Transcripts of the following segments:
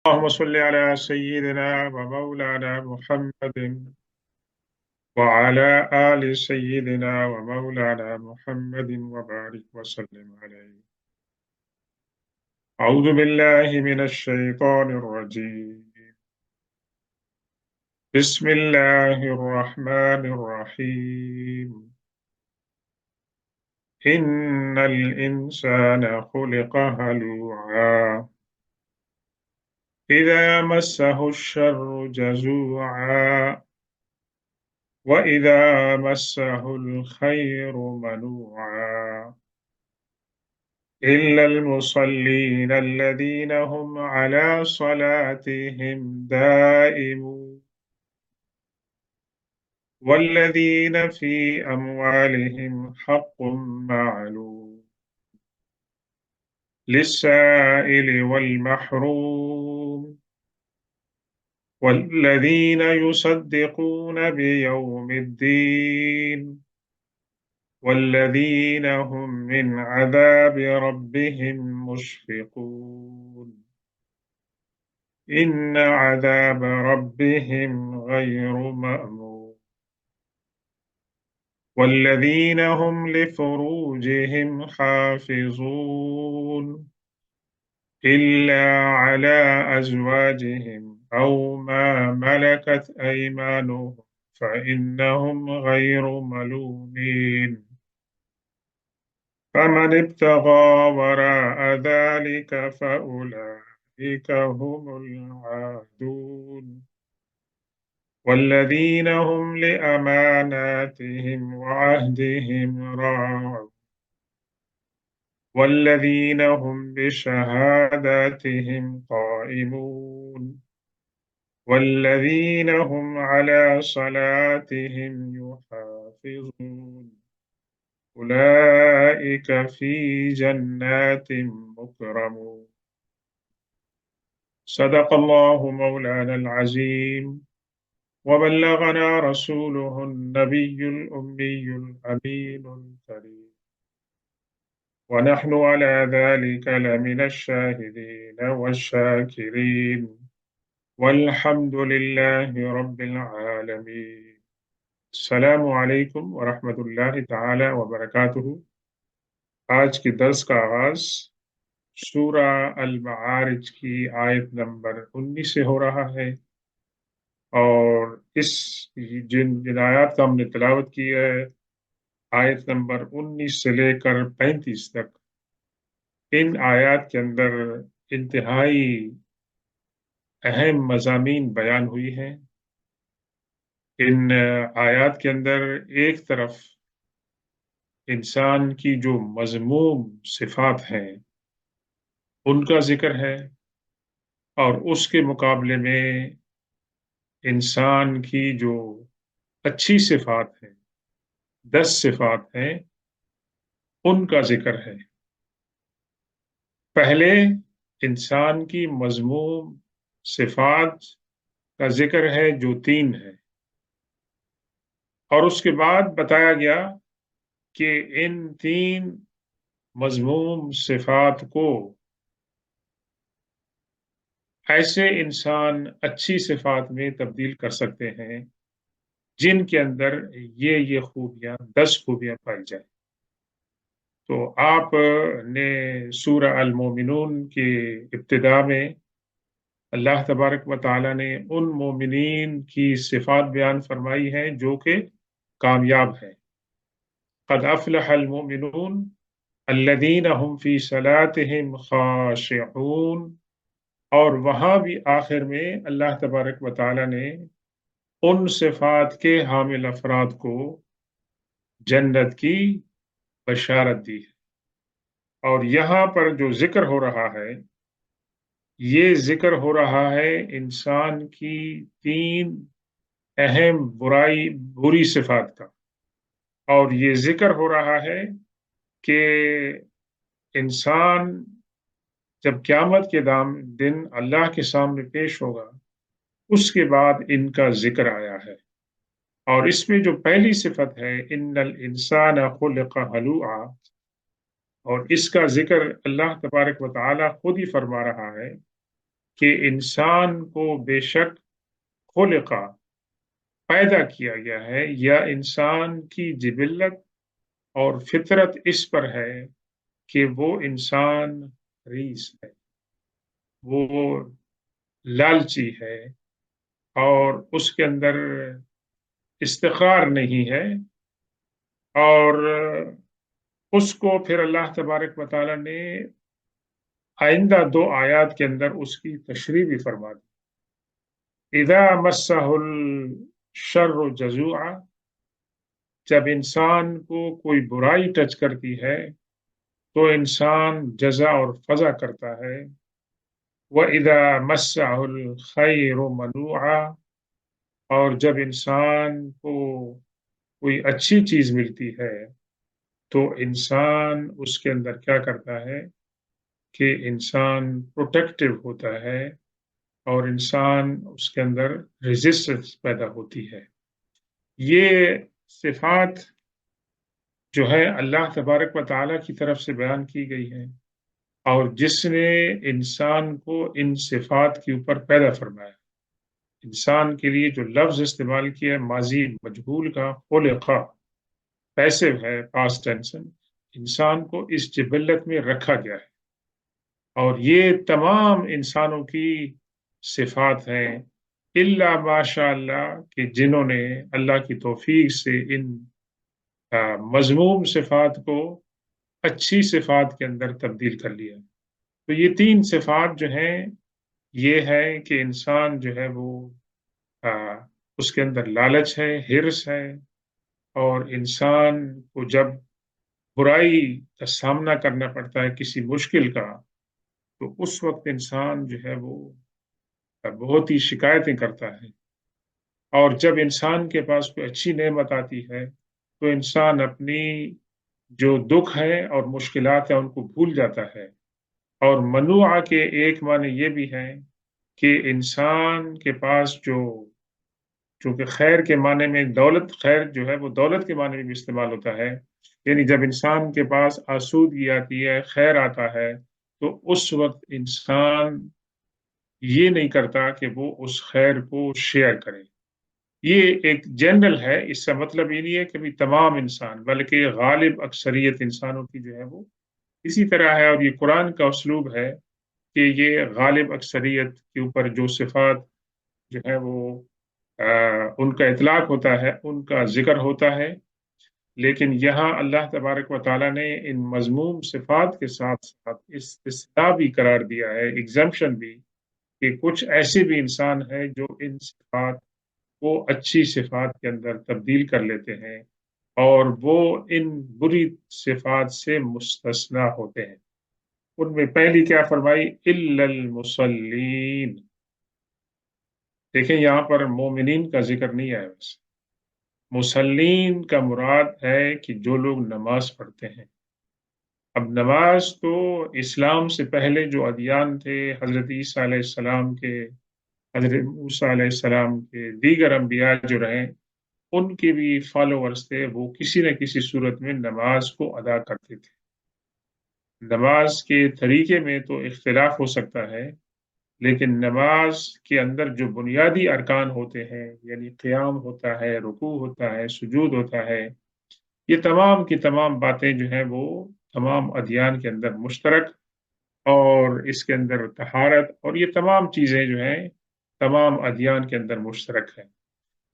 اللهم صل على سيدنا ومولانا محمد وعلى آل سيدنا ومولانا محمد وبارك وسلم عليه. أعوذ بالله من الشيطان الرجيم. بسم الله الرحمن الرحيم. إن الإنسان خلق هلوعا إذا مسه الشر جزوعا وإذا مسه الخير منوعا إلا المصلين الذين هم على صلاتهم دائمون والذين في أموالهم حق معلوم للسائل والمحروم والذين يصدقون بيوم الدين والذين هم من عذاب ربهم مشفقون إن عذاب ربهم غير مأمون والذين هم لفروجهم حافظون إلا على أزواجهم أو ما ملكت أيمانهم فإنهم غير ملومين فمن ابتغى وراء ذلك فأولئك هم العادون والذين هم لأماناتهم وعهدهم راعون والذين هم بشهاداتهم قائمون والذين هم على صلاتهم يحافظون أولئك في جنات مكرمون صدق الله مولانا العظيم وبلغنا رسوله النبي الأمي الأمين الكريم ونحن على ذلك لمن الشاهدين والشاكرين والحمد لله رب العالمين. السلام علیکم ورحمۃ اللہ تعالی وبرکاتہ۔ آج کے درس کا آغاز سورہ المعارج کی آیت نمبر 19 سے ہو رہا ہے، اور اس جن آیات کا ہم نے تلاوت کی ہے، آیت نمبر 19 سے لے کر 35 تک، ان آیات کے اندر انتہائی اہم مضامین بیان ہوئی ہیں۔ ان آیات کے اندر ایک طرف انسان کی جو مذموم صفات ہیں ان کا ذکر ہے، اور اس کے مقابلے میں انسان کی جو اچھی صفات ہیں، 10 صفات ہیں، ان کا ذکر ہے۔ پہلے انسان کی مذموم صفات کا ذکر ہے جو 3 ہے، اور اس کے بعد بتایا گیا کہ ان 3 مذموم صفات کو ایسے انسان اچھی صفات میں تبدیل کر سکتے ہیں جن کے اندر یہ خوبیاں 10 خوبیاں پائی جائیں۔ تو آپ نے سورہ المومنون کی ابتدا میں اللہ تبارک و تعالیٰ نے ان مومنین کی صفات بیان فرمائی ہیں جو کہ کامیاب ہیں۔ قد افلح المؤمنون الذین هم فی صلاتهم خاشعون، اور وہاں بھی آخر میں اللہ تبارک و تعالیٰ نے ان صفات کے حامل افراد کو جنت کی بشارت دی ہے۔ اور یہاں پر جو ذکر ہو رہا ہے، یہ ذکر ہو رہا ہے انسان کی 3 اہم بری صفات کا، اور یہ ذکر ہو رہا ہے کہ انسان جب قیامت کے دن اللہ کے سامنے پیش ہوگا، اس کے بعد ان کا ذکر آیا ہے۔ اور اس میں جو پہلی صفت ہے ان الانسان خلق ہلوعا، اور اس کا ذکر اللہ تبارک و تعالی خود ہی فرما رہا ہے کہ انسان کو بے شک خلقا پیدا کیا گیا ہے، یا انسان کی جبلت اور فطرت اس پر ہے کہ وہ انسان ریس ہے، وہ لالچی ہے، اور اس کے اندر استقرار نہیں ہے، اور اس کو پھر اللہ تبارک و تعالیٰ نے آئندہ 2 آیات کے اندر اس کی تشریح بھی فرما دی۔ اذا مسہ الشر جزوعا، جب انسان کو کوئی برائی ٹچ کرتی ہے تو انسان جزع اور فزع کرتا ہے۔ وَإِذَا مَسَّهُ الْخَيْرُ مَنُوعًا، اور جب انسان کو کوئی اچھی چیز ملتی ہے تو انسان اس کے اندر کیا کرتا ہے کہ انسان پروٹیکٹیو ہوتا ہے، اور انسان اس کے اندر ریزسٹنس پیدا ہوتی ہے۔ یہ صفات جو ہے اللہ تبارک و تعالیٰ کی طرف سے بیان کی گئی ہیں، اور جس نے انسان کو ان صفات کے اوپر پیدا فرمایا۔ انسان کے لیے جو لفظ استعمال کیا ہے ماضی مجہول کا، خلقا پیسو ہے، پاسٹ ٹینس، انسان کو اس جبلت میں رکھا گیا ہے، اور یہ تمام انسانوں کی صفات ہیں، الا ماشاء اللہ کہ جنہوں نے اللہ کی توفیق سے ان مذموم صفات کو اچھی صفات کے اندر تبدیل کر لیا۔ تو یہ 3 صفات جو ہیں، یہ ہے کہ انسان جو ہے وہ اس کے اندر لالچ ہے، ہرس ہے، اور انسان کو جب برائی کا سامنا کرنا پڑتا ہے کسی مشکل کا، تو اس وقت انسان جو ہے وہ بہت ہی شکایتیں کرتا ہے، اور جب انسان کے پاس کوئی اچھی نعمت آتی ہے تو انسان اپنی جو دکھ ہے اور مشکلات ہیں ان کو بھول جاتا ہے۔ اور منوعہ کے ایک معنی یہ بھی ہے کہ انسان کے پاس جو، چونکہ خیر کے معنی میں دولت، خیر جو ہے وہ دولت کے معنی میں بھی استعمال ہوتا ہے، یعنی جب انسان کے پاس آسودگی آتی ہے، خیر آتا ہے، تو اس وقت انسان یہ نہیں کرتا کہ وہ اس خیر کو شیئر کرے۔ یہ ایک جنرل ہے، اس کا مطلب یہ نہیں ہے کہ بھی تمام انسان، بلکہ غالب اکثریت انسانوں کی جو ہے وہ اسی طرح ہے، اور یہ قرآن کا اسلوب ہے کہ یہ غالب اکثریت کے اوپر جو صفات جو ہے وہ ان کا اطلاق ہوتا ہے، ان کا ذکر ہوتا ہے، لیکن یہاں اللہ تبارک و تعالیٰ نے ان مذموم صفات کے ساتھ ساتھ استثناء بھی قرار دیا ہے، ایگزمپشن بھی، کہ کچھ ایسے بھی انسان ہیں جو ان صفات کو اچھی صفات کے اندر تبدیل کر لیتے ہیں، اور وہ ان بری صفات سے مستثنا ہوتے ہیں۔ ان میں پہلی کیا فرمائی؟ الا المصلین۔ دیکھیں یہاں پر مومنین کا ذکر نہیں آیا، بس مسلین کا مراد ہے کہ جو لوگ نماز پڑھتے ہیں۔ اب نماز تو اسلام سے پہلے جو ادیان تھے، حضرت عیسیٰ علیہ السلام کے، حضرت موسیٰ علیہ السلام کے، دیگر انبیاء جو رہے، ان کے بھی فالوورز تھے، وہ کسی نہ کسی صورت میں نماز کو ادا کرتے تھے۔ نماز کے طریقے میں تو اختلاف ہو سکتا ہے، لیکن نماز کے اندر جو بنیادی ارکان ہوتے ہیں، یعنی قیام ہوتا ہے، رکوع ہوتا ہے، سجود ہوتا ہے، یہ تمام کی تمام باتیں جو ہیں وہ تمام ادیان کے اندر مشترک، اور اس کے اندر طہارت اور یہ تمام چیزیں جو ہیں تمام ادیان کے اندر مشترک ہیں۔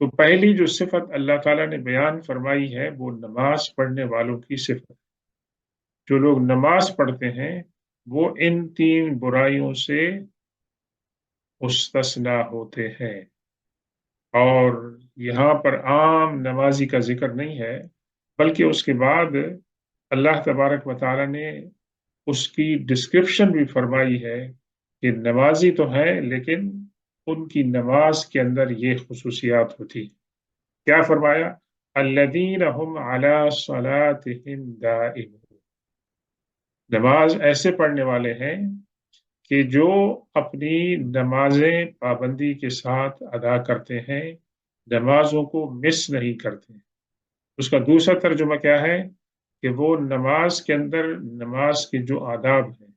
تو پہلی جو صفت اللہ تعالیٰ نے بیان فرمائی ہے وہ نماز پڑھنے والوں کی صفت۔ جو لوگ نماز پڑھتے ہیں وہ ان 3 برائیوں سے مستثنا ہوتے ہیں، اور یہاں پر عام نمازی کا ذکر نہیں ہے، بلکہ اس کے بعد اللہ تبارک و تعالیٰ نے اس کی ڈسکرپشن بھی فرمائی ہے کہ نمازی تو ہے لیکن ان کی نماز کے اندر یہ خصوصیات ہوتی۔ کیا فرمایا؟ الذین هم علی صلاتهم دائمون۔ نماز ایسے پڑھنے والے ہیں کہ جو اپنی نمازیں پابندی کے ساتھ ادا کرتے ہیں، نمازوں کو مس نہیں کرتے۔ اس کا دوسرا ترجمہ کیا ہے کہ وہ نماز کے اندر نماز کے جو آداب ہیں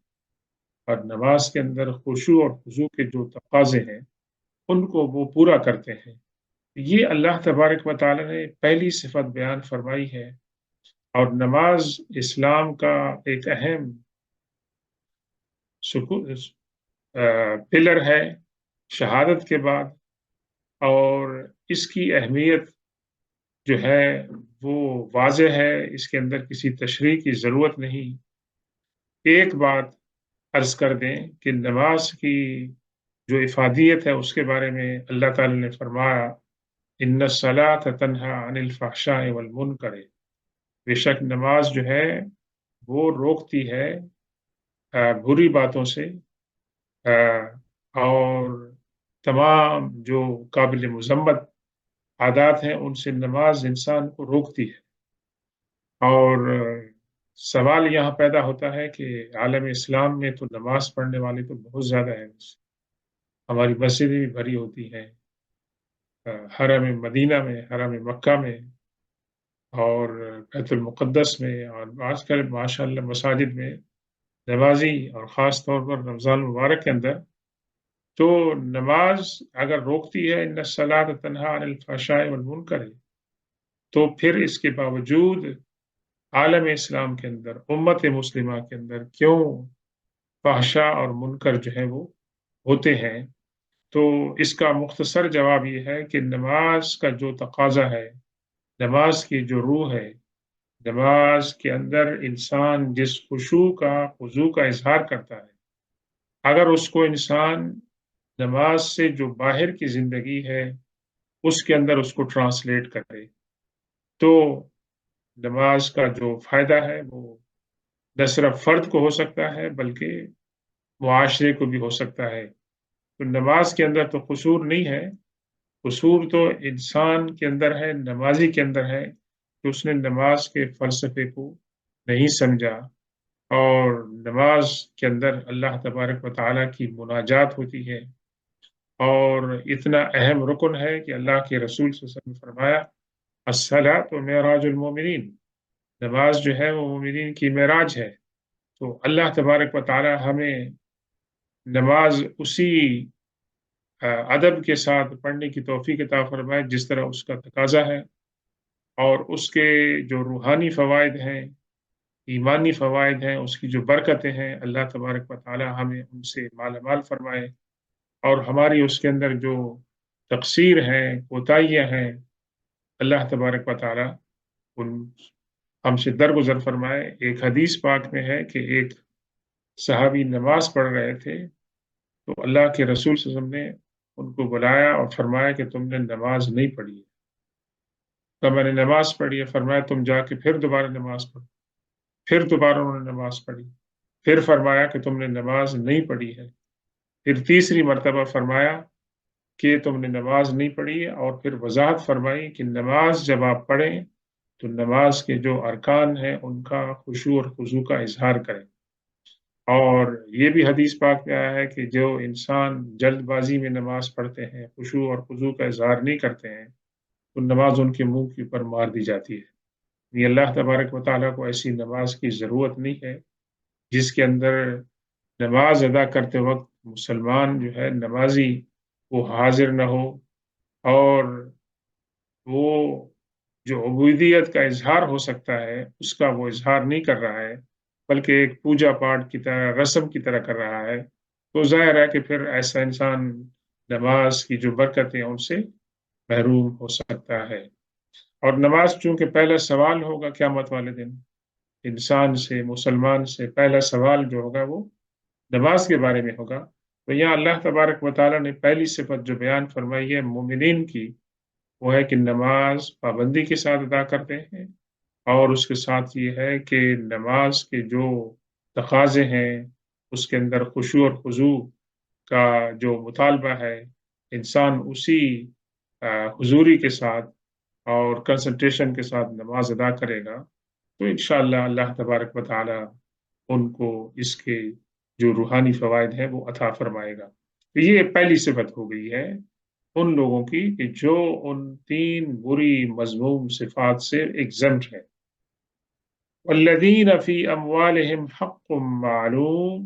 اور نماز کے اندر خشوع اور خضوع کے جو تقاضے ہیں ان کو وہ پورا کرتے ہیں۔ یہ اللہ تبارک و تعالیٰ نے پہلی صفت بیان فرمائی ہے، اور نماز اسلام کا ایک اہم پلر ہے شہادت کے بعد، اور اس کی اہمیت جو ہے وہ واضح ہے، اس کے اندر کسی تشریح کی ضرورت نہیں۔ ایک بات عرض کر دیں کہ نماز کی جو افادیت ہے اس کے بارے میں اللہ تعالی نے فرمایا، ان الصلاۃ تنہا عن الفحشاء والمنکر، بے شک نماز جو ہے وہ روکتی ہے بری باتوں سے، اور تمام جو قابل مذمت عادات ہیں ان سے نماز انسان کو روکتی ہے۔ اور سوال یہاں پیدا ہوتا ہے کہ عالم اسلام میں تو نماز پڑھنے والے تو بہت زیادہ ہیں، ہماری مسجدیں بھی بھری ہوتی ہیں، حرم مدینہ میں، حرم مکہ میں، اور بیت المقدس میں، اور آج کل ماشاء اللہ مساجد میں نمازی، اور خاص طور پر رمضان مبارک کے اندر تو نماز اگر روکتی ہے، ان الصلاۃ تنہا عن الفحشاء والمنکر، تو پھر اس کے باوجود عالم اسلام کے اندر، امت مسلمہ کے اندر کیوں فحشاء اور منکر جو ہے وہ ہوتے ہیں؟ تو اس کا مختصر جواب یہ ہے کہ نماز کا جو تقاضا ہے، نماز کی جو روح ہے، نماز کے اندر انسان جس خضوع کا اظہار کرتا ہے، اگر اس کو انسان نماز سے جو باہر کی زندگی ہے اس کے اندر اس کو ٹرانسلیٹ کرے، تو نماز کا جو فائدہ ہے وہ نہ صرف فرد کو ہو سکتا ہے بلکہ معاشرے کو بھی ہو سکتا ہے۔ تو نماز کے اندر تو قصور نہیں ہے، قصور تو انسان کے اندر ہے، نمازی کے اندر ہے کہ اس نے نماز کے فلسفے کو نہیں سمجھا، اور نماز کے اندر اللہ تبارک و تعالیٰ کی مناجات ہوتی ہے، اور اتنا اہم رکن ہے کہ اللہ کے رسول صلی اللہ علیہ وسلم نے فرمایا، الصلاۃ معراج المومنین، نماز جو ہے وہ مومنین کی معراج ہے۔ تو اللہ تبارک و تعالیٰ ہمیں نماز اسی ادب کے ساتھ پڑھنے کی توفیق عطا فرمائے جس طرح اس کا تقاضا ہے، اور اس کے جو روحانی فوائد ہیں، ایمانی فوائد ہیں، اس کی جو برکتیں ہیں، اللہ تبارک و تعالی ہمیں ان سے مالا مال فرمائے، اور ہماری اس کے اندر جو تقصیر ہیں، کوتاہیاں ہیں، اللہ تبارک و تعالی ان ہم سے درگزر فرمائے۔ ایک حدیث پاک میں ہے کہ ایک صحابی نماز پڑھ رہے تھے، تو اللہ کے رسول صلی اللہ علیہ وسلم نے ان کو بلایا اور فرمایا کہ تم نے نماز نہیں پڑھی ہے۔ تو میں نے نماز پڑھی ہے، فرمایا تم جا کے پھر دوبارہ نماز پڑھو۔ پھر دوبارہ انہوں نے نماز پڑھی، پھر فرمایا کہ تم نے نماز نہیں پڑھی ہے۔ پھر تیسری مرتبہ فرمایا کہ تم نے نماز نہیں پڑھی ہے، اور پھر وضاحت فرمائی کہ نماز جب آپ پڑھیں تو نماز کے جو ارکان ہیں ان کا خشوع اور خضوع کا اظہار کریں۔ اور یہ بھی حدیث پاک میں آیا ہے کہ جو انسان جلد بازی میں نماز پڑھتے ہیں، خشوع اور خضوع کا اظہار نہیں کرتے ہیں، تو نماز ان کے منہ کے اوپر مار دی جاتی ہے۔ یہ اللہ تبارک و تعالیٰ کو ایسی نماز کی ضرورت نہیں ہے جس کے اندر نماز ادا کرتے وقت مسلمان جو ہے نمازی وہ حاضر نہ ہو، اور وہ جو عبودیت کا اظہار ہو سکتا ہے اس کا وہ اظہار نہیں کر رہا ہے، بلکہ ایک پوجا پاٹ کی طرح، رسم کی طرح کر رہا ہے، تو ظاہر ہے کہ پھر ایسا انسان نماز کی جو برکتیں ان سے محروم ہو سکتا ہے۔ اور نماز چونکہ پہلا سوال ہوگا قیامت والے دن، انسان سے، مسلمان سے پہلا سوال جو ہوگا وہ نماز کے بارے میں ہوگا، تو یہاں اللہ تبارک و تعالیٰ نے پہلی صفت جو بیان فرمائی ہے مومنین کی، وہ ہے کہ نماز پابندی کے ساتھ ادا کرتے ہیں، اور اس کے ساتھ یہ ہے کہ نماز کے جو تقاضے ہیں اس کے اندر خشوع اور خضوع کا جو مطالبہ ہے، انسان اسی حضوری کے ساتھ اور کنسنٹریشن کے ساتھ نماز ادا کرے گا، تو انشاءاللہ اللہ تبارک و تعالی ان کو اس کے جو روحانی فوائد ہیں وہ عطا فرمائے گا۔ تو یہ پہلی صفت ہو گئی ہے ان لوگوں کی کہ جو ان تین بری مذموم صفات سے ایگزمپٹ ہے۔ والذین فی اموالہم حق معلوم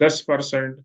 10%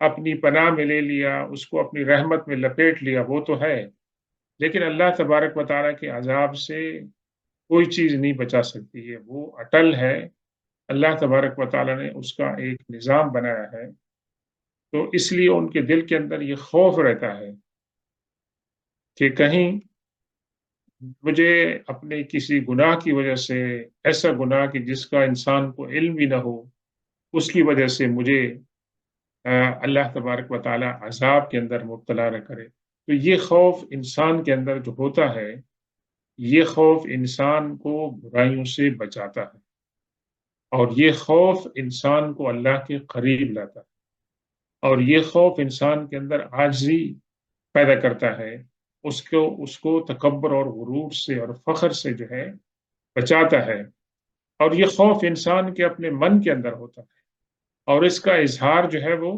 اپنی پناہ میں لے لیا، اس کو اپنی رحمت میں لپیٹ لیا، وہ تو ہے، لیکن اللہ تبارک و تعالیٰ کے عذاب سے کوئی چیز نہیں بچا سکتی ہے، وہ اٹل ہے۔ اللہ تبارک و تعالیٰ نے اس کا ایک نظام بنایا ہے، تو اس لیے ان کے دل کے اندر یہ خوف رہتا ہے کہ کہیں مجھے اپنے کسی گناہ کی وجہ سے، ایسا گناہ کہ جس کا انسان کو علم بھی نہ ہو، اس کی وجہ سے مجھے اللہ تبارک و تعالیٰ عذاب کے اندر مبتلا نہ کرے۔ تو یہ خوف انسان کے اندر جو ہوتا ہے، یہ خوف انسان کو برائیوں سے بچاتا ہے، اور یہ خوف انسان کو اللہ کے قریب لاتا ہے، اور یہ خوف انسان کے اندر عاجزی پیدا کرتا ہے، اس کو تکبر اور غرور سے اور فخر سے جو ہے بچاتا ہے۔ اور یہ خوف انسان کے اپنے من کے اندر ہوتا ہے، اور اس کا اظہار جو ہے وہ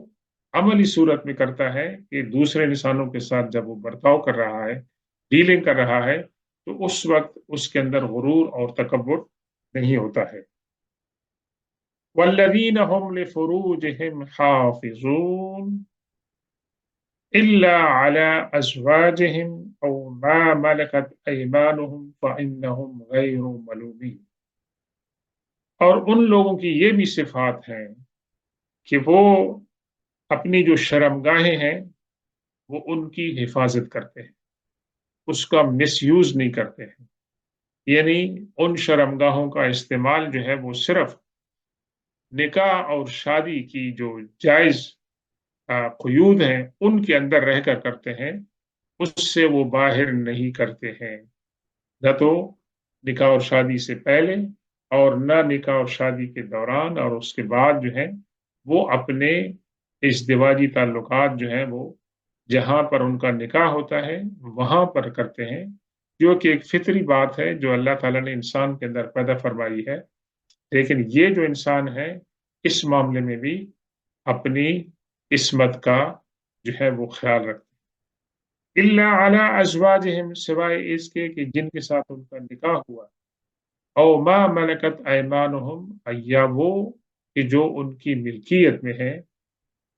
عملی صورت میں کرتا ہے کہ دوسرے انسانوں کے ساتھ جب وہ برتاؤ کر رہا ہے، ڈیلنگ کر رہا ہے، تو اس وقت اس کے اندر غرور اور تکبر نہیں ہوتا ہے۔ والذین هم لفروجهم حافظون إلا على أزواجهم أو ما ملكت أيمانهم فإنهم غير ملومين۔ اور ان لوگوں کی یہ بھی صفات ہیں کہ وہ اپنی جو شرمگاہیں ہیں وہ ان کی حفاظت کرتے ہیں، اس کا مس یوز نہیں کرتے ہیں، یعنی ان شرمگاہوں کا استعمال جو ہے وہ صرف نکاح اور شادی کی جو جائز قیود ہیں ان کے اندر رہ کر کرتے ہیں، اس سے وہ باہر نہیں کرتے ہیں، نہ تو نکاح اور شادی سے پہلے اور نہ نکاح اور شادی کے دوران، اور اس کے بعد جو ہے وہ اپنے ازدواجی تعلقات جو ہیں وہ جہاں پر ان کا نکاح ہوتا ہے وہاں پر کرتے ہیں، جو کہ ایک فطری بات ہے جو اللہ تعالیٰ نے انسان کے اندر پیدا فرمائی ہے۔ لیکن یہ جو انسان ہے اس معاملے میں بھی اپنی عصمت کا جو ہے وہ خیال رکھتے ہیں۔ الا علی ازواجہم، سوائے اس کے کہ جن کے ساتھ ان کا نکاح ہوا، او ما ملکت ایمانہم، یا وہ کہ جو ان کی ملکیت میں ہے،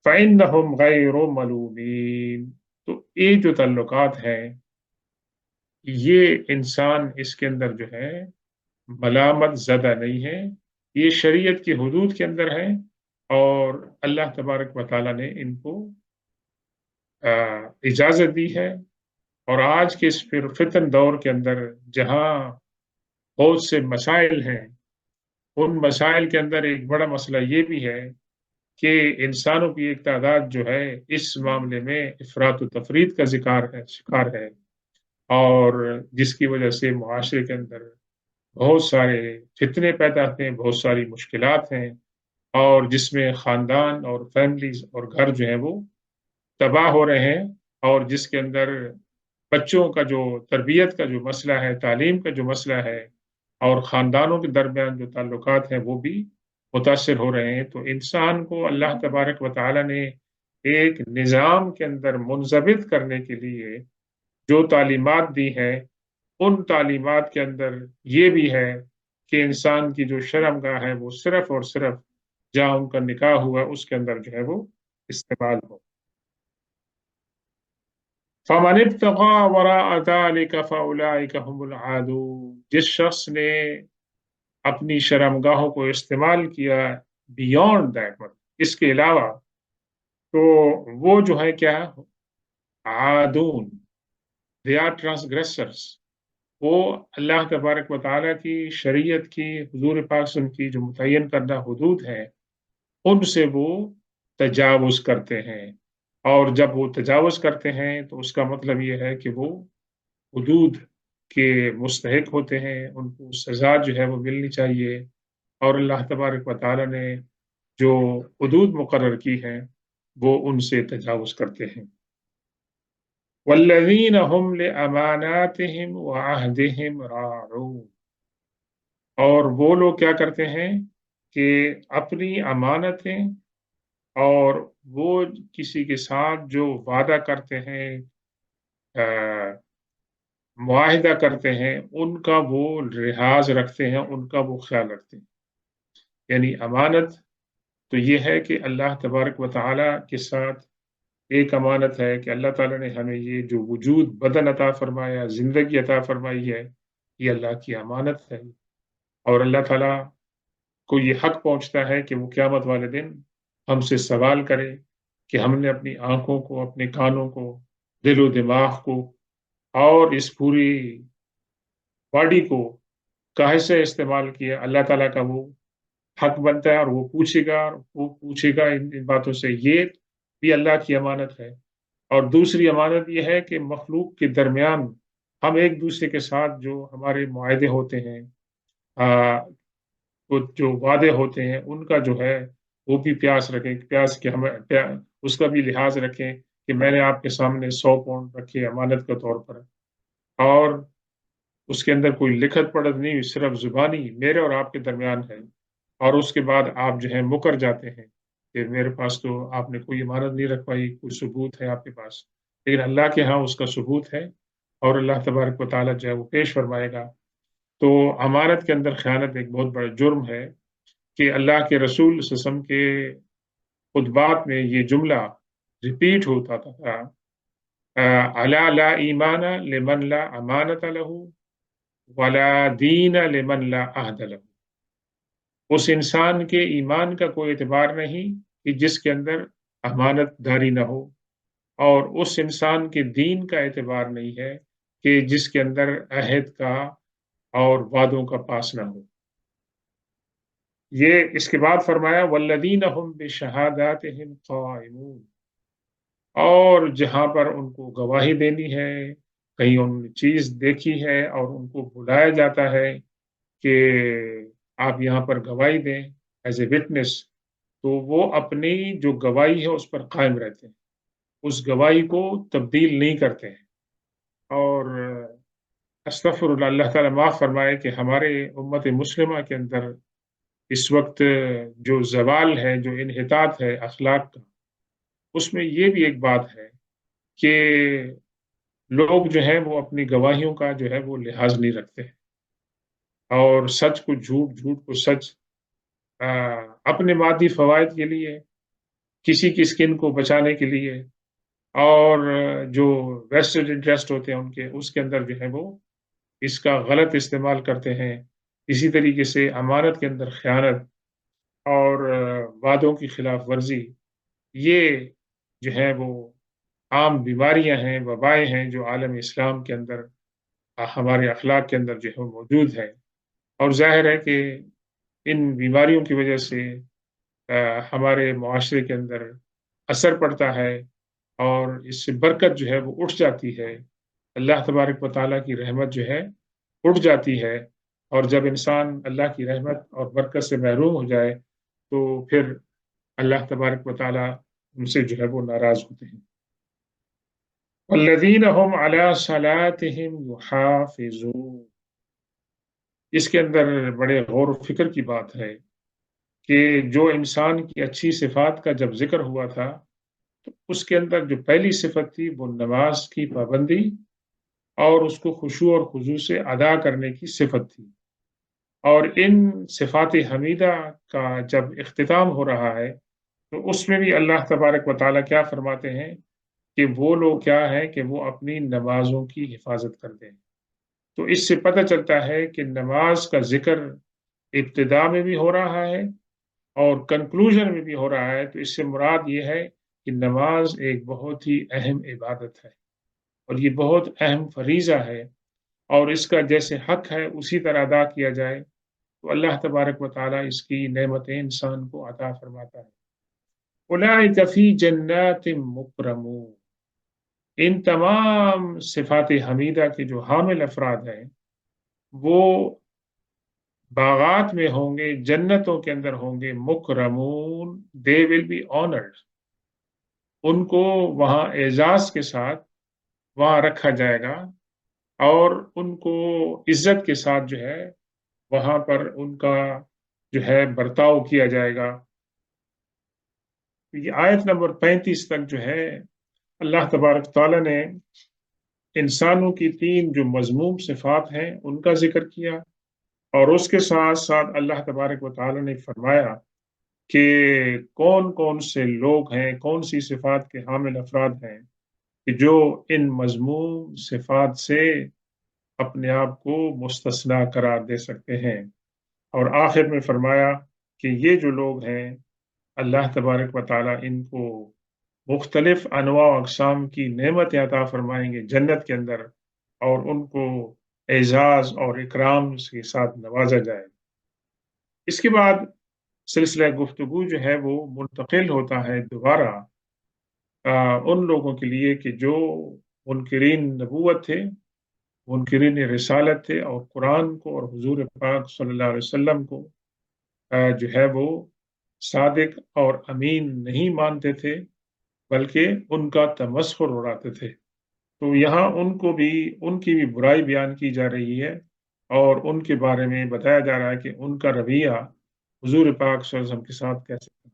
فإنہم غیر ملومین، تو یہ جو تعلقات ہیں یہ انسان اس کے اندر جو ہے ملامت زدہ نہیں ہے، یہ شریعت کی حدود کے اندر ہے، اور اللہ تبارک و تعالیٰ نے ان کو اجازت دی ہے۔ اور آج کے اس فتن دور کے اندر جہاں بہت سے مسائل ہیں، ان مسائل کے اندر ایک بڑا مسئلہ یہ بھی ہے کہ انسانوں کی ایک تعداد جو ہے اس معاملے میں افراط و تفریط کا شکار ہے، اور جس کی وجہ سے معاشرے کے اندر بہت سارے فتنے پیدا ہوتے ہیں، بہت ساری مشکلات ہیں، اور جس میں خاندان اور فیملیز اور گھر جو ہیں وہ تباہ ہو رہے ہیں، اور جس کے اندر بچوں کا جو تربیت کا جو مسئلہ ہے، تعلیم کا جو مسئلہ ہے، اور خاندانوں کے درمیان جو تعلقات ہیں وہ بھی متاثر ہو رہے ہیں۔ تو انسان کو اللہ تبارک و تعالیٰ نے ایک نظام کے اندر منضبط کرنے کے لیے جو تعلیمات دی ہیں، ان تعلیمات کے اندر یہ بھی ہے کہ انسان کی جو شرمگاہ ہے وہ صرف اور صرف جہاں ان کا نکاح ہوا اس کے اندر جو ہے وہ استعمال ہو۔ فَمَنِ ابْتَغَىٰ وَرَاءَ ذَٰلِكَ فَأُولَٰئِكَ هُمُ الْعَادُونَ، جس شخص نے اپنی شرمگاہوں کو استعمال کیا بیونڈ دیٹ، اس کے علاوہ، تو وہ جو ہے کیا، عادون، دے آر ٹرانسگریسرس، وہ اللہ تبارک و تعالیٰ کی شریعت کی، حضور پاک صلی اللہ علیہ وسلم کی جو متعین کردہ حدود ہیں ان سے وہ تجاوز کرتے ہیں، اور جب وہ تجاوز کرتے ہیں تو اس کا مطلب یہ ہے کہ وہ حدود کے مستحق ہوتے ہیں، ان کو سزا جو ہے وہ ملنی چاہیے، اور اللہ تبارک و تعالیٰ نے جو حدود مقرر کی ہیں وہ ان سے تجاوز کرتے ہیں۔ والذین هم لأماناتهم وعہدهم راعون، اور وہ لوگ کیا کرتے ہیں کہ اپنی امانتیں اور وہ کسی کے ساتھ جو وعدہ کرتے ہیں، معاہدہ کرتے ہیں، ان کا وہ لحاظ رکھتے ہیں، ان کا وہ خیال رکھتے ہیں۔ یعنی امانت تو یہ ہے کہ اللہ تبارک و تعالی کے ساتھ ایک امانت ہے کہ اللہ تعالیٰ نے ہمیں یہ جو وجود بدن عطا فرمایا، زندگی عطا فرمائی ہے، یہ اللہ کی امانت ہے۔ اور اللہ تعالیٰ کو یہ حق پہنچتا ہے کہ وہ قیامت والے دن ہم سے سوال کرے کہ ہم نے اپنی آنکھوں کو، اپنے کانوں کو، دل و دماغ کو اور اس پوری باڈی کو کیسے استعمال کیا۔ اللہ تعالیٰ کا وہ حق بنتا ہے اور وہ پوچھے گا ان باتوں سے۔ یہ بھی اللہ کی امانت ہے۔ اور دوسری امانت یہ ہے کہ مخلوق کے درمیان ہم ایک دوسرے کے ساتھ جو ہمارے معاہدے ہوتے ہیں، وہ جو وعدے ہوتے ہیں، ان کا جو ہے وہ بھی پیاس کے ہمیں اس کا بھی لحاظ رکھیں کہ میں نے آپ کے سامنے 100 پاؤنڈ رکھے امانت کے طور پر، اور اس کے اندر کوئی لکھت پڑھت نہیں، صرف زبانی میرے اور آپ کے درمیان ہے، اور اس کے بعد آپ جو ہے مکر جاتے ہیں کہ میرے پاس تو آپ نے کوئی امانت نہیں رکھوائی، کوئی ثبوت ہے آپ کے پاس، لیکن اللہ کے ہاں اس کا ثبوت ہے، اور اللہ تبارک و تعالیٰ جو ہے وہ پیش فرمائے گا۔ تو امانت کے اندر خیانت ایک بہت بڑا جرم ہے کہ اللہ کے رسول صلی اللہ علیہ وسلم کے خطبات میں یہ جملہ ریپیٹ ہوتا تھا، الا لا ایمان لمن لا امانت له ولا دین لمن لا عہد له۔ اس انسان کے ایمان کا کوئی اعتبار نہیں کہ جس کے اندر امانت داری نہ ہو، اور اس انسان کے دین کا اعتبار نہیں ہے کہ جس کے اندر عہد کا اور وعدوں کا پاس نہ ہو۔ یہ اس کے بعد فرمایا والذین هم بشہاداتهم قائمون، اور جہاں پر ان کو گواہی دینی ہے، کہیں ان نے چیز دیکھی ہے اور ان کو بلایا جاتا ہے کہ آپ یہاں پر گواہی دیں ایز اے وٹنس، تو وہ اپنی جو گواہی ہے اس پر قائم رہتے ہیں، اس گواہی کو تبدیل نہیں کرتے ہیں۔ اور استغفر اللہ، اللہ تعالیٰ معاف فرمائے کہ ہمارے امت مسلمہ کے اندر اس وقت جو زوال ہے، جو انحطاط ہے اخلاق کا، اس میں یہ بھی ایک بات ہے کہ لوگ جو ہیں وہ اپنی گواہیوں کا جو ہے وہ لحاظ نہیں رکھتے ہیں، اور سچ کو جھوٹ، جھوٹ کو سچ، اپنے مادی فوائد کے لیے، کسی کی اسکن کو بچانے کے لیے، اور جو ویسٹڈ انٹرسٹ ہوتے ہیں ان کے، اس کے اندر جو ہے وہ اس کا غلط استعمال کرتے ہیں۔ اسی طریقے سے امانت کے اندر خیانت اور وعدوں کی خلاف ورزی، یہ جو ہے وہ عام بیماریاں ہیں، وبائیں ہیں جو عالم اسلام کے اندر ہمارے اخلاق کے اندر جو ہے وہ موجود ہے۔ اور ظاہر ہے کہ ان بیماریوں کی وجہ سے ہمارے معاشرے کے اندر اثر پڑتا ہے، اور اس سے برکت جو ہے وہ اٹھ جاتی ہے، اللہ تبارک و تعالیٰ کی رحمت جو ہے اٹھ جاتی ہے، اور جب انسان اللہ کی رحمت اور برکت سے محروم ہو جائے تو پھر اللہ تبارک و تعالیٰ ان سے جو ہے وہ ناراض ہوتے ہیں۔ والذین هم علی صلاتهم یحافظون، اس کے اندر بڑے غور و فکر کی بات ہے کہ جو انسان کی اچھی صفات کا جب ذکر ہوا تھا تو اس کے اندر جو پہلی صفت تھی وہ نماز کی پابندی اور اس کو خشوع اور خضوع سے ادا کرنے کی صفت تھی۔ اور ان صفات حمیدہ کا جب اختتام ہو رہا ہے تو اس میں بھی اللہ تبارک و تعالیٰ کیا فرماتے ہیں کہ وہ لوگ کیا ہیں کہ وہ اپنی نمازوں کی حفاظت کرتے ہیں۔ تو اس سے پتہ چلتا ہے کہ نماز کا ذکر ابتدا میں بھی ہو رہا ہے اور کنکلوژن میں بھی ہو رہا ہے، تو اس سے مراد یہ ہے کہ نماز ایک بہت ہی اہم عبادت ہے، اور یہ بہت اہم فریضہ ہے، اور اس کا جیسے حق ہے اسی طرح ادا کیا جائے تو اللہ تبارک و تعالیٰ اس کی نعمتیں انسان کو عطا فرماتا ہے۔ اولئک فی جنات مکرمون، ان تمام صفات حمیدہ کے جو حامل افراد ہیں وہ باغات میں ہوں گے، جنتوں کے اندر ہوں گے، مکرمون، دے ول بی آنرڈ، ان کو وہاں اعزاز کے ساتھ وہاں رکھا جائے گا، اور ان کو عزت کے ساتھ جو ہے وہاں پر ان کا جو ہے برتاؤ کیا جائے گا۔ یہ آیت نمبر 35 تک جو ہے اللہ تبارک تعالیٰ نے انسانوں کی 3 جو مذموم صفات ہیں ان کا ذکر کیا، اور اس کے ساتھ ساتھ اللہ تبارک و تعالیٰ نے فرمایا کہ کون کون سے لوگ ہیں، کون سی صفات کے حامل افراد ہیں کہ جو ان مذموم صفات سے اپنے آپ کو مستثنا قرار دے سکتے ہیں۔ اور آخر میں فرمایا کہ یہ جو لوگ ہیں اللہ تبارک و تعالیٰ ان کو مختلف انواع و اقسام کی نعمتیں عطا فرمائیں گے جنت کے اندر، اور ان کو اعزاز اور اکرام کے ساتھ نوازا جائے۔ اس کے بعد سلسلہ گفتگو جو ہے وہ منتقل ہوتا ہے دوبارہ ان لوگوں کے لیے کہ جو منکرین نبوت تھے، منکرین رسالت تھے، اور قرآن کو اور حضور پاک صلی اللہ علیہ وسلم کو جو ہے وہ صادق اور امین نہیں مانتے تھے، بلکہ ان کا تمسخر اڑاتے تھے۔ تو یہاں ان کو بھی، ان کی بھی برائی بیان کی جا رہی ہے، اور ان کے بارے میں بتایا جا رہا ہے کہ ان کا رویہ حضور پاک صلی اللہ علیہ وسلم کے ساتھ کیسے تھا۔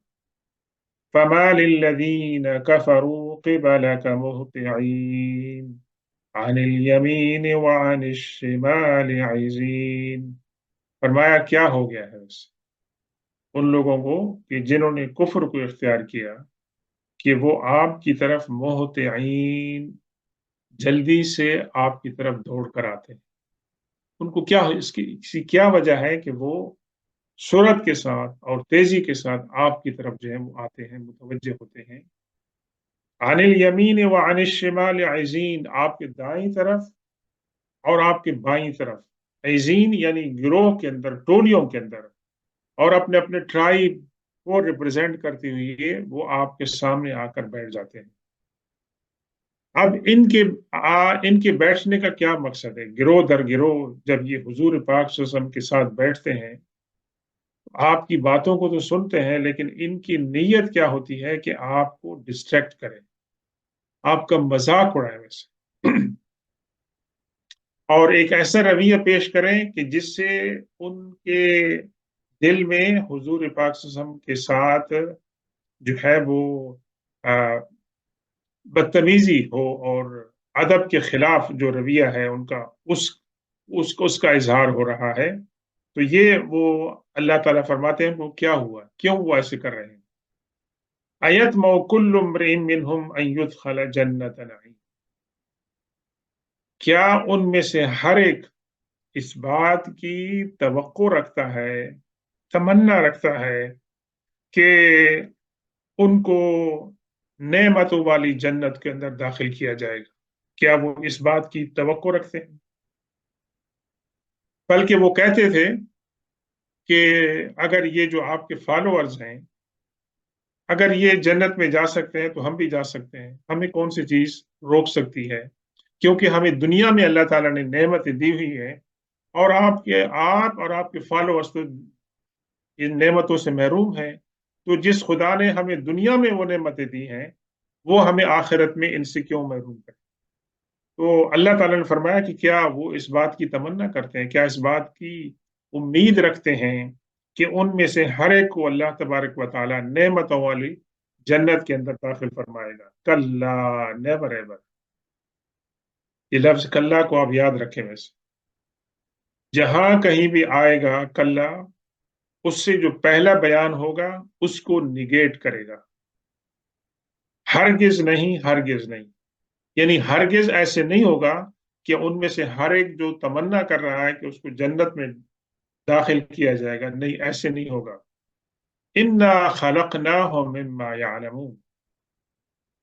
فَمَا لِلَّذِينَ كَفَرُوا قِبَلَكَ مُهْطِعِينَ عَنِ الْيَمِينِ وَعَنِ الشِّمَالِ عِزِينَ۔ فرمایا کیا ہو گیا ہے ان لوگوں کو کہ جنہوں نے کفر کو اختیار کیا، کہ وہ آپ کی طرف مہطعین، جلدی سے آپ کی طرف دوڑ کر آتے ہیں۔ ان کو کیا، اس کی کیا وجہ ہے کہ وہ سرعت کے ساتھ اور تیزی کے ساتھ آپ کی طرف جو ہے وہ آتے ہیں، متوجہ ہوتے ہیں۔ عن الیمین وعن الشمال عزین، آپ کے دائیں طرف اور آپ کے بائیں طرف، عزین یعنی گروہ کے اندر، ٹولیوں کے اندر، اور اپنے اپنے ٹرائب کو ریپرزینٹ کرتے ہوئے وہ آپ کے سامنے آ کر بیٹھ جاتے ہیں۔ اب ان کے بیٹھنے کا کیا مقصد ہے؟ گروہ در گروہ جب یہ حضور پاک صلی اللہ علیہ وسلم کے ساتھ بیٹھتے ہیں، آپ کی باتوں کو تو سنتے ہیں، لیکن ان کی نیت کیا ہوتی ہے کہ آپ کو ڈسٹریکٹ کریں، آپ کا مذاق اڑائیں ویسے اور ایک ایسا رویہ پیش کریں کہ جس سے ان کے دل میں حضور پاک صلی اللہ علیہ وسلم کے ساتھ جو ہے وہ بدتمیزی ہو، اور ادب کے خلاف جو رویہ ہے ان کا، اس کا اظہار ہو رہا ہے۔ تو یہ وہ اللہ تعالیٰ فرماتے ہیں وہ کیا ہوا، کیوں وہ ایسے کر رہے ہیں؟ ایطمع کل امرئ منہم ان یدخل جنت نعیم، کیا ان میں سے ہر ایک اس بات کی توقع رکھتا ہے، تمنا رکھتا ہے کہ ان کو نعمتوں والی جنت کے اندر داخل کیا جائے گا؟ کیا وہ اس بات کی توقع رکھتے ہیں؟ بلکہ وہ کہتے تھے کہ اگر یہ جو آپ کے فالوورز ہیں، اگر یہ جنت میں جا سکتے ہیں تو ہم بھی جا سکتے ہیں، ہمیں کون سی چیز روک سکتی ہے؟ کیونکہ ہمیں دنیا میں اللہ تعالیٰ نے نعمتیں دی ہوئی ہیں، اور آپ اور آپ کے فالوورز تو ان نعمتوں سے محروم ہیں۔ تو جس خدا نے ہمیں دنیا میں وہ نعمتیں دی ہیں، وہ ہمیں آخرت میں ان سے کیوں محروم کرے؟ تو اللہ تعالیٰ نے فرمایا کہ کیا وہ اس بات کی تمنا کرتے ہیں، کیا اس بات کی امید رکھتے ہیں کہ ان میں سے ہر ایک کو اللہ تبارک و تعالیٰ نعمتوں والی جنت کے اندر داخل فرمائے گا؟ کلا، نیور ایور۔ یہ لفظ کلا کو آپ یاد رکھیں، ویسے جہاں کہیں بھی آئے گا کلا، اس سے جو پہلا بیان ہوگا اس کو نگیٹ کرے گا۔ ہرگز نہیں، ہرگز نہیں، یعنی ہرگز ایسے نہیں ہوگا کہ ان میں سے ہر ایک جو تمنا کر رہا ہے کہ اس کو جنت میں داخل کیا جائے گا، نہیں، ایسے نہیں ہوگا۔ انا خلقناہم مما یعلمون،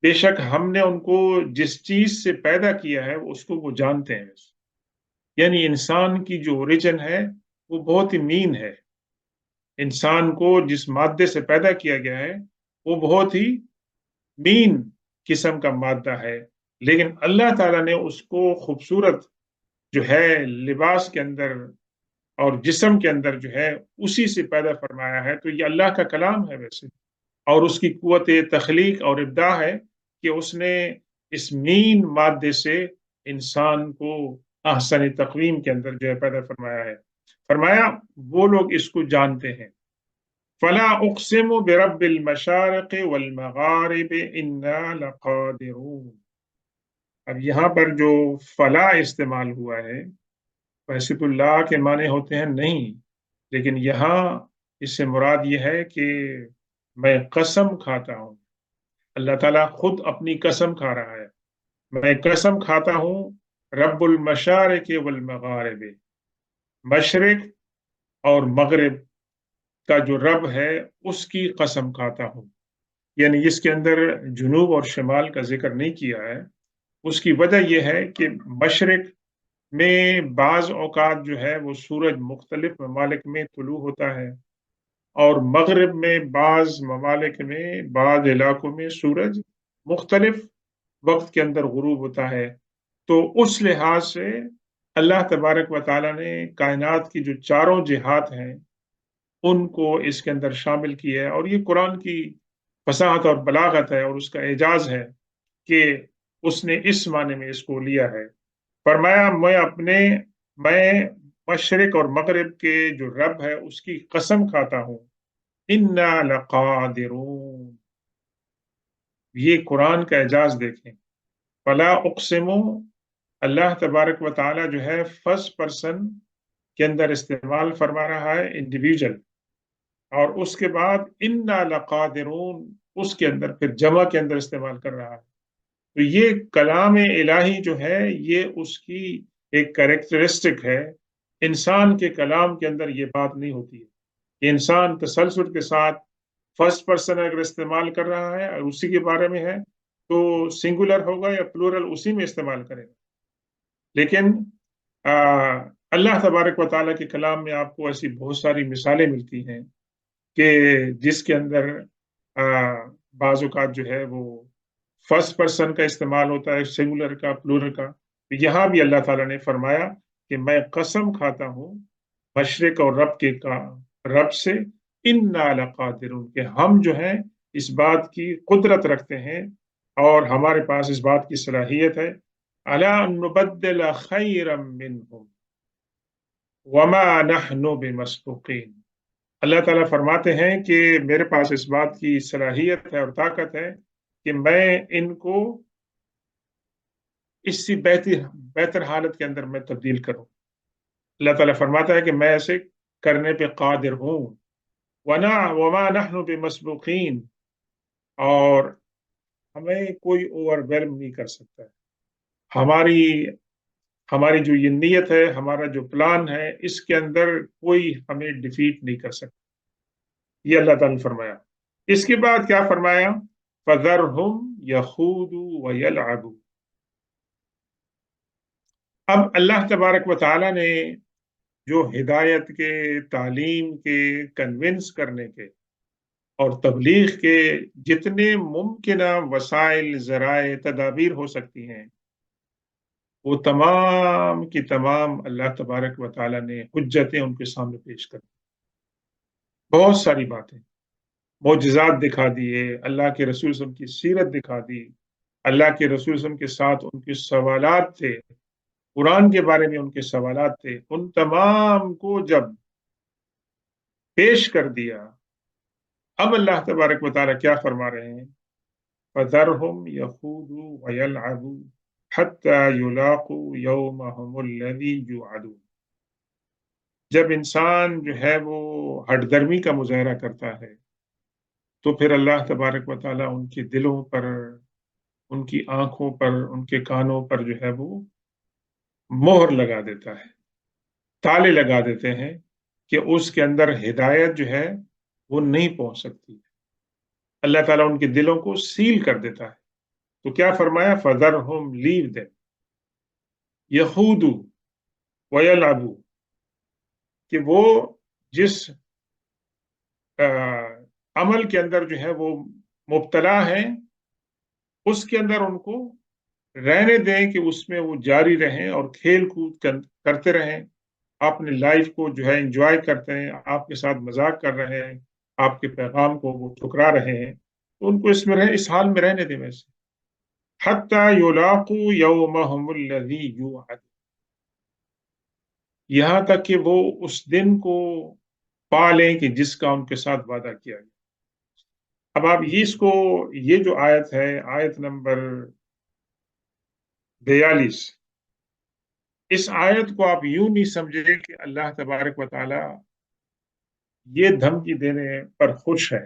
بے شک ہم نے ان کو جس چیز سے پیدا کیا ہے اس کو وہ جانتے ہیں۔ یعنی انسان کی جو اوریجن ہے وہ بہت ہی مین ہے، انسان کو جس مادے سے پیدا کیا گیا ہے وہ بہت ہی مین قسم کا مادہ ہے، لیکن اللہ تعالیٰ نے اس کو خوبصورت جو ہے لباس کے اندر اور جسم کے اندر جو ہے اسی سے پیدا فرمایا ہے۔ تو یہ اللہ کا کلام ہے ویسے، اور اس کی قوت تخلیق اور ابداع ہے کہ اس نے اس مین مادے سے انسان کو احسن تقویم کے اندر جو ہے پیدا فرمایا ہے۔ فرمایا وہ لوگ اس کو جانتے ہیں۔ فلا اقسم برب المشارق والمغارب انا لقادرون، اب یہاں پر جو فلا استعمال ہوا ہے، ویسے تو لا کے معنی ہوتے ہیں نہیں، لیکن یہاں اس سے مراد یہ ہے کہ میں قسم کھاتا ہوں، اللہ تعالیٰ خود اپنی قسم کھا رہا ہے، میں قسم کھاتا ہوں رب المشارق والمغارب، مشرق اور مغرب کا جو رب ہے اس کی قسم کھاتا ہوں. یعنی اس کے اندر جنوب اور شمال کا ذکر نہیں کیا ہے. اس کی وجہ یہ ہے کہ مشرق میں بعض اوقات جو ہے وہ سورج مختلف ممالک میں طلوع ہوتا ہے، اور مغرب میں بعض ممالک میں بعض علاقوں میں سورج مختلف وقت کے اندر غروب ہوتا ہے. تو اس لحاظ سے اللہ تبارک و تعالیٰ نے کائنات کی جو چاروں جہات ہیں ان کو اس کے اندر شامل کیا ہے، اور یہ قرآن کی فصاحت اور بلاغت ہے اور اس کا اعجاز ہے کہ اس نے اس معنی میں اس کو لیا ہے. فرمایا میں مشرق اور مغرب کے جو رب ہے اس کی قسم کھاتا ہوں، انا لقادرون. یہ قرآن کا اعجاز دیکھیں. فلا اقسم، اللہ تبارک و تعالیٰ جو ہے فرسٹ پرسن کے اندر استعمال فرما رہا ہے، انڈیویجل، اور اس کے بعد انا لقادرون اس کے اندر پھر جمع کے اندر استعمال کر رہا ہے. تو یہ کلام الہی جو ہے یہ اس کی ایک کریکٹرسٹک ہے. انسان کے کلام کے اندر یہ بات نہیں ہوتی ہے کہ انسان تسلسل کے ساتھ فرسٹ پرسن اگر استعمال کر رہا ہے اور اسی کے بارے میں ہے تو سنگولر ہوگا یا پلورل اسی میں استعمال کرے گا. لیکن اللہ تبارک و تعالیٰ کے کلام میں آپ کو ایسی بہت ساری مثالیں ملتی ہیں کہ جس کے اندر بعض اوقات جو ہے وہ فرسٹ پرسن کا استعمال ہوتا ہے، سنگولر کا، پلورل کا. یہاں بھی اللہ تعالیٰ نے فرمایا کہ میں قسم کھاتا ہوں مشرق اور رب سے، انا لقادرون، کہ ہم جو ہیں اس بات کی قدرت رکھتے ہیں اور ہمارے پاس اس بات کی صلاحیت ہے، الا ان نبدل خیرا منہم وما نحن بمسبوقین. اللہ تعالیٰ فرماتے ہیں کہ میرے پاس اس بات کی صلاحیت ہے اور طاقت ہے کہ میں ان کو اس سے بہتر حالت کے اندر میں تبدیل کروں. اللہ تعالیٰ فرماتا ہے کہ میں ایسے کرنے پہ قادر ہوں. وما نحن بمسبوقین، اور ہمیں کوئی اوور ویلم نہیں کر سکتا ہے. ہماری ہماری جو یہ نیت ہے، ہمارا جو پلان ہے، اس کے اندر کوئی ہمیں ڈیفیٹ نہیں کر سکتا. یہ اللہ تعالیٰ نے فرمایا. اس کے بعد کیا فرمایا؟ فَذَرْهُمْ يَخُوضُوا وَيَلْعَبُوا. اب اللہ تبارک و تعالیٰ نے جو ہدایت کے، تعلیم کے، کنونس کرنے کے اور تبلیغ کے جتنے ممکنہ وسائل، ذرائع، تدابیر ہو سکتی ہیں، وہ تمام کی تمام اللہ تبارک و تعالیٰ نے حجتیں ان کے سامنے پیش کر دی. بہت ساری باتیں، معجزات دکھا دیے، اللہ کے رسول صلی اللہ علیہ وسلم کی سیرت دکھا دی، اللہ کے رسول صلی اللہ علیہ وسلم کے ساتھ ان کے سوالات تھے، قرآن کے بارے میں ان کے سوالات تھے، ان تمام کو جب پیش کر دیا، اب اللہ تبارک و تعالیٰ کیا فرما رہے ہیں؟ فَذَرْهُمْ يَخُوضُوا وَيَلْعَبُوا حَتَّى يُلَاقُوا يَوْمَهُمُ الَّذِي يُوعَدُونَ. جب انسان جو ہے وہ ہٹ درمی کا مظاہرہ کرتا ہے تو پھر اللہ تبارک و تعالیٰ ان کے دلوں پر، ان کی آنکھوں پر، ان کے کانوں پر جو ہے وہ مہر لگا دیتا ہے، تالے لگا دیتے ہیں کہ اس کے اندر ہدایت جو ہے وہ نہیں پہنچ سکتی. اللہ تعالیٰ ان کے دلوں کو سیل کر دیتا ہے. تو کیا فرمایا؟ فَذَرْهُمْ، لیو دیم، یخوضوا وَیَلْعَبُوا، کہ وہ جس عمل کے اندر جو ہے وہ مبتلا ہیں اس کے اندر ان کو رہنے دیں کہ اس میں وہ جاری رہیں اور کھیل کود کرتے رہیں، اپنی لائف کو جو ہے انجوائے کرتے ہیں، آپ کے ساتھ مذاق کر رہے ہیں، آپ کے پیغام کو وہ ٹھکرا رہے ہیں، تو ان کو اس حال میں رہنے دیں ویسے. حَتَّى يُلَاقُوا يَوْمَهُمُ الَّذِي يُوعَدُونَ، یہاں تک کہ وہ اس دن کو پا لیں کہ جس کا ان کے ساتھ وعدہ کیا گیا. اب آپ یہ جو آیت ہے، آیت نمبر 42، اس آیت کو آپ یوں نہیں سمجھے کہ اللہ تبارک و تعالیٰ یہ دھمکی دینے پر خوش ہے